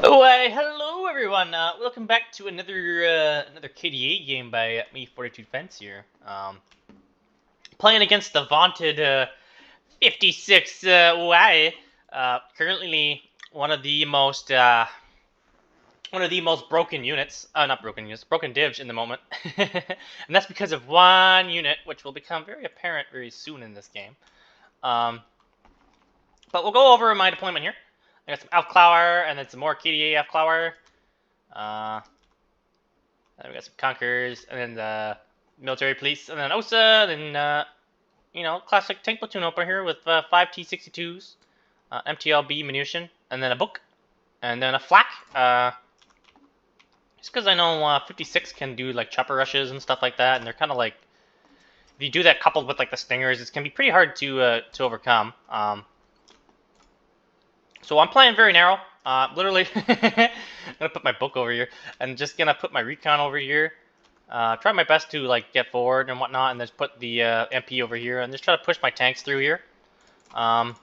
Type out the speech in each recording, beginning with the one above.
Hello everyone. Welcome back to another KDA game by me, 42 Fence here. Playing against the vaunted 56 Y. Currently one of the most broken units. Not broken units, broken divs in the moment, and that's because of one unit, which will become very apparent very soon in this game. But we'll go over my deployment here. I got some Elfclower and then some more KDA Elfclower. Then we got some Conkers, and then the military police, and then OSA, then classic tank platoon opener here with 5 T-62s, MTLB munition, and then a book, and then a flak. Just because I know 56 can do like chopper rushes and stuff like that, and they're kind of like, if you do that coupled with like the stingers, it can be pretty hard to overcome. So I'm playing very narrow. Literally, I'm gonna put my book over here, and just gonna put my recon over here. Try my best to like get forward and whatnot, and then just put the MP over here, and just try to push my tanks through here. But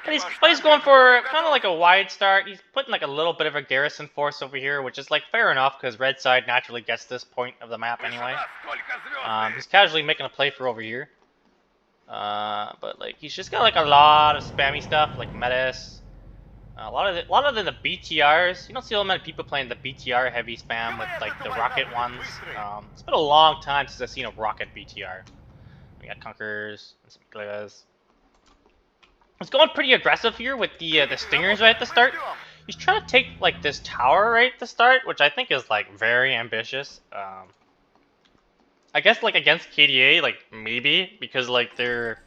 he's going for kind of like a wide start. He's putting like a little bit of a garrison force over here, which is like fair enough because red side naturally gets this point of the map anyway. He's casually making a play for over here. But like he's just got like a lot of spammy stuff like Metis. A lot of the BTRs. You don't see a lot many people playing the BTR heavy spam with like the rocket ones. It's been a long time since I've seen a rocket BTR. We got Conkers and some Glas. It's going pretty aggressive here with the stingers right at the start. He's trying to take like this tower right at the start, which I think is like very ambitious. I guess like against KDA, like maybe because like their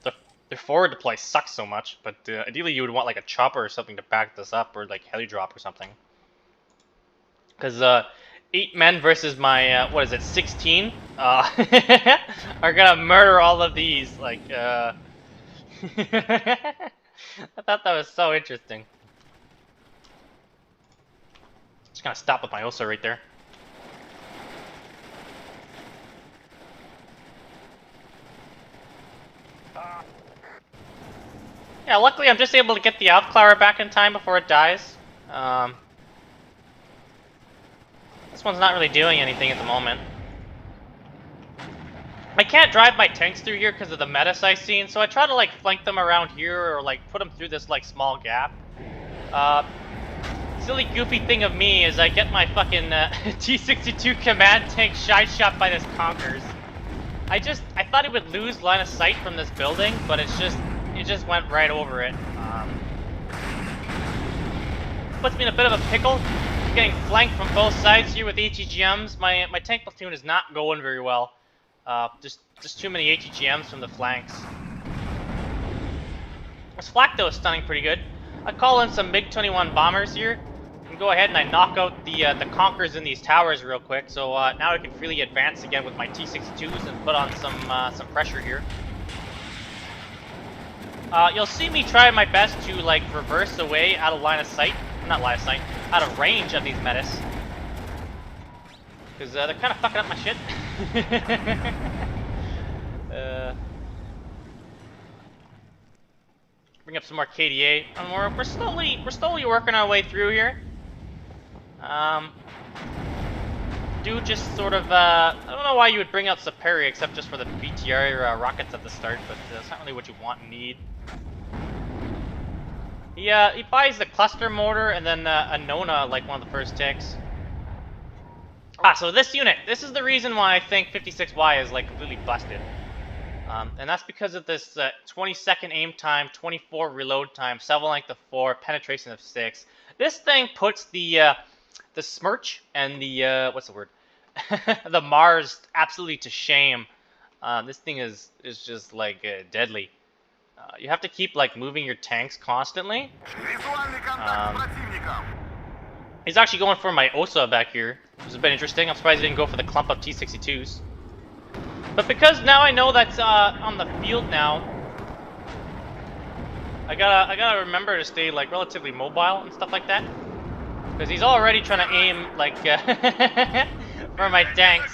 forward deploy sucks so much. But ideally, you would want like a chopper or something to back this up, or like heli drop or something. Because 8 men versus my what is it, 16? Are gonna murder all of these. Like I thought that was so interesting. Just gonna stop with my OSA right there. Yeah, luckily I'm just able to get the Elfclower back in time before it dies. This one's not really doing anything at the moment. I can't drive my tanks through here because of the metis I've seen, so I try to like flank them around here or like put them through this like small gap. Silly goofy thing of me is I get my fucking T-62 command tank side shot by this Conkers. I thought it would lose line of sight from this building, but it just went right over it. Puts me in a bit of a pickle. Getting flanked from both sides here with ATGMs. My tank platoon is not going very well. Just too many ATGMs from the flanks. This flak though is stunning pretty good. I call in some MiG-21 bombers here, and go ahead and I knock out the Conkers in these towers real quick. So now I can freely advance again with my T-62s and put on some pressure here. You'll see me try my best to like reverse away out of line of sight. Not line of sight, out of range of these metis. Because they're kind of fucking up my shit. Bring up some more KDA. And we're slowly working our way through here. Do just sort of I don't know why you would bring out Superi except just for the BTR rockets at the start, but that's not really what you want and need. He buys the cluster mortar and then a Nona like one of the first ticks. So this unit, this is the reason why I think 56Y is like completely busted. And that's because of this 20-second aim time, 24 reload time, 7 length of 4, penetration of 6. This thing puts the Smirch and the what's the word? the Mars absolutely to shame. This thing is just like deadly. You have to keep like moving your tanks constantly. He's actually going for my OSA back here, which is a bit interesting. I'm surprised he didn't go for the clump of T-62s. But because now I know that's on the field now, I gotta remember to stay like relatively mobile and stuff like that. Because he's already trying to aim like for my tanks.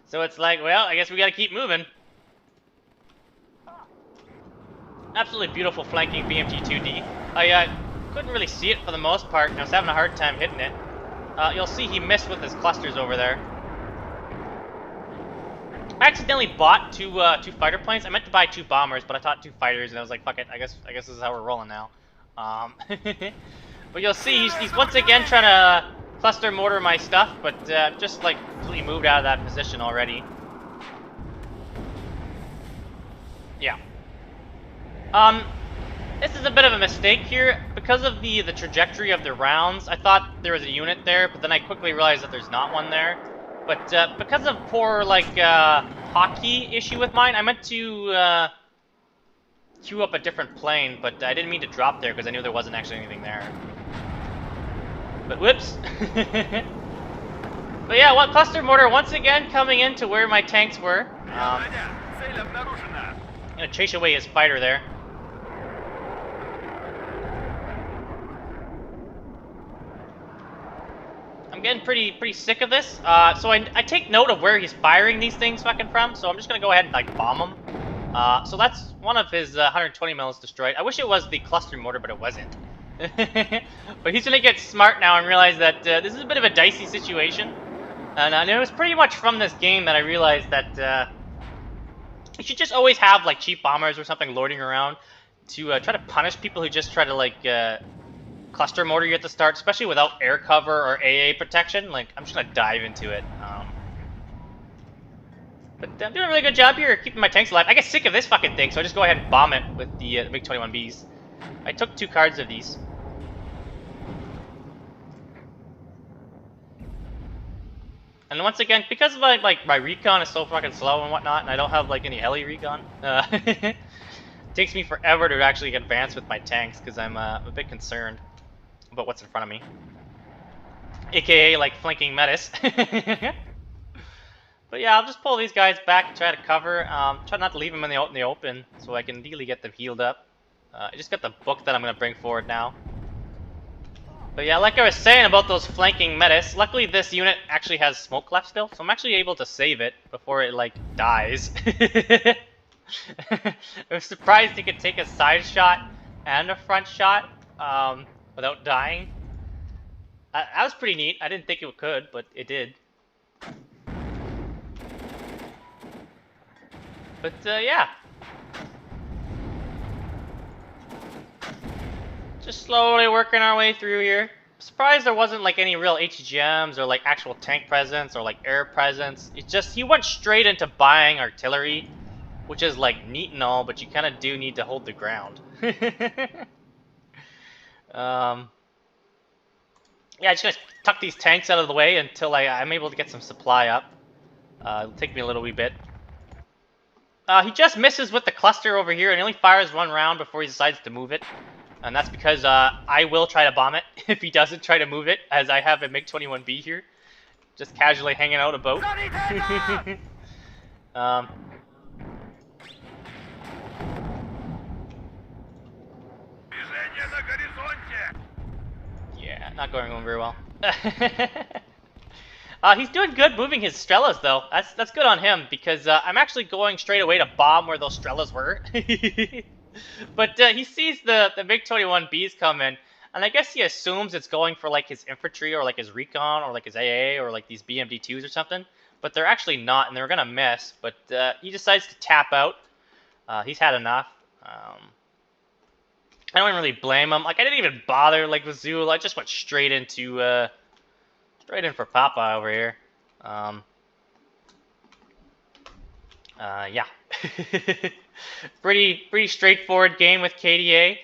So it's like, well, I guess we gotta keep moving. Absolutely beautiful flanking BMT-2D. I couldn't really see it for the most part, and I was having a hard time hitting it. You'll see he missed with his clusters over there. I accidentally bought two fighter planes. I meant to buy 2 bombers, but I thought 2 fighters, and I was like, fuck it. I guess this is how we're rolling now. But you'll see he's once again trying to cluster mortar my stuff, but just like completely moved out of that position already. Yeah. This is a bit of a mistake here. Because of the trajectory of the rounds, I thought there was a unit there, but then I quickly realized that there's not one there. But because of poor, like, hotkey issue with mine, I meant to queue up a different plane, but I didn't mean to drop there because I knew there wasn't actually anything there. But whoops. But yeah, cluster mortar once again coming into where my tanks were. I'm gonna chase away his fighter there. I'm getting pretty sick of this. So I take note of where he's firing these things fucking from, so I'm just gonna go ahead and like bomb him. So that's one of his 120 mils destroyed. I wish it was the cluster mortar, but it wasn't. But he's gonna get smart now and realize that this is a bit of a dicey situation. And it was pretty much from this game that I realized that you should just always have like cheap bombers or something loitering around to try to punish people who just try to like cluster mortar you at the start, especially without air cover or AA protection. Like, I'm just gonna dive into it. But I'm doing a really good job here, keeping my tanks alive. I get sick of this fucking thing, so I just go ahead and bomb it with the MiG-21Bs. I took 2 cards of these. And once again, because of my recon is so fucking slow and whatnot, and I don't have like any heli recon, it takes me forever to actually advance with my tanks because I'm a bit concerned about what's in front of me, aka like flanking metis. But yeah, I'll just pull these guys back and try to cover. Try not to leave them in the open, so I can really get them healed up. I just got the book that I'm gonna bring forward now. But yeah, like I was saying about those flanking metis, luckily this unit actually has smoke left still, so I'm actually able to save it before it like dies. I was surprised it could take a side shot and a front shot without dying. That was pretty neat. I didn't think it could, but it did. But yeah. Just slowly working our way through here. Surprised there wasn't like any real HGMs or like actual tank presence or like air presence. It's just he went straight into buying artillery, which is like neat and all, but you kind of do need to hold the ground. Yeah, just gonna tuck these tanks out of the way until I'm able to get some supply up. It'll take me a little wee bit. He just misses with the cluster over here and he only fires 1 round before he decides to move it. And that's because I will try to bomb it if he doesn't try to move it, as I have a MiG-21B here. Just casually hanging out a boat. Yeah, not going on very well. He's doing good moving his Strelas, though. That's good on him, because I'm actually going straight away to bomb where those Strelas were. But he sees the MiG-21Bs come in, and I guess he assumes it's going for like his infantry or like his recon or like his AA or like these BMD2s or something. But they're actually not, and they're gonna miss. But he decides to tap out. He's had enough. I don't even really blame him. Like, I didn't even bother like with Zool. I just went straight into straight in for Papa over here. Yeah. Pretty straightforward game with KDA.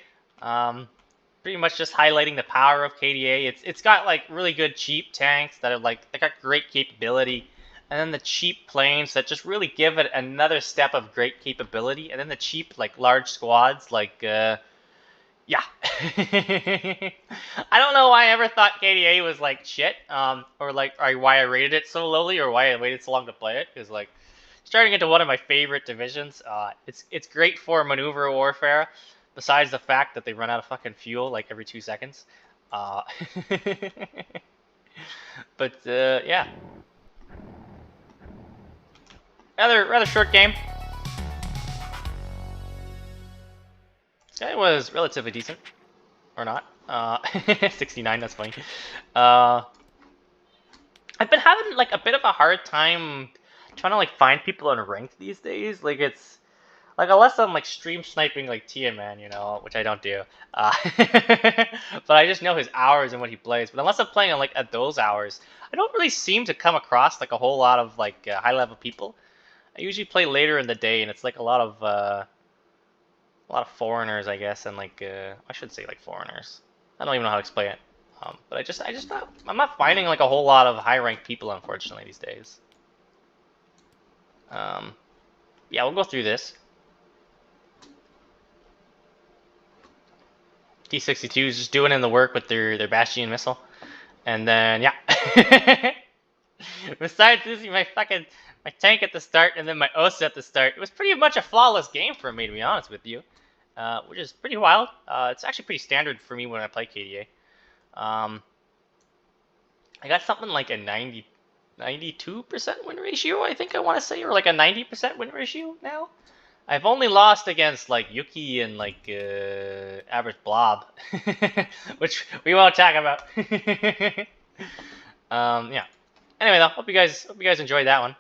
Pretty much just highlighting the power of KDA. It's got like really good cheap tanks that are like, they got great capability, and then the cheap planes that just really give it another step of great capability, and then the cheap like large squads like yeah. I don't know why I ever thought KDA was like shit, or like why I rated it so lowly, or why I waited so long to play it, because like starting into one of my favorite divisions. It's great for maneuver warfare, besides the fact that they run out of fucking fuel like every 2 seconds. But yeah, rather short game. This guy was relatively decent. or not. 69. That's funny. I've been having like a bit of a hard time trying to like find people in ranked these days. Like it's like unless I'm like stream sniping like Tiaman, you know, which I don't do. But I just know his hours and what he plays. But unless I'm playing on like at those hours, I don't really seem to come across like a whole lot of like high level people. I usually play later in the day, and it's like a lot of foreigners, I guess, and like I should say like foreigners. I don't even know how to explain it. But I'm not finding like a whole lot of high ranked people, unfortunately, these days. Yeah, we'll go through this. T-62 is just doing in the work with their Bastion missile, and then yeah. Besides losing my tank at the start and then my OSA at the start, it was pretty much a flawless game for me, to be honest with you, which is pretty wild. It's actually pretty standard for me when I play KDA. I got something like a 92% win ratio, I think I want to say, or like a 90% win ratio now. I've only lost against like Yuki and like average Blob, which we won't talk about. Yeah. Anyway, though, hope you guys enjoyed that one.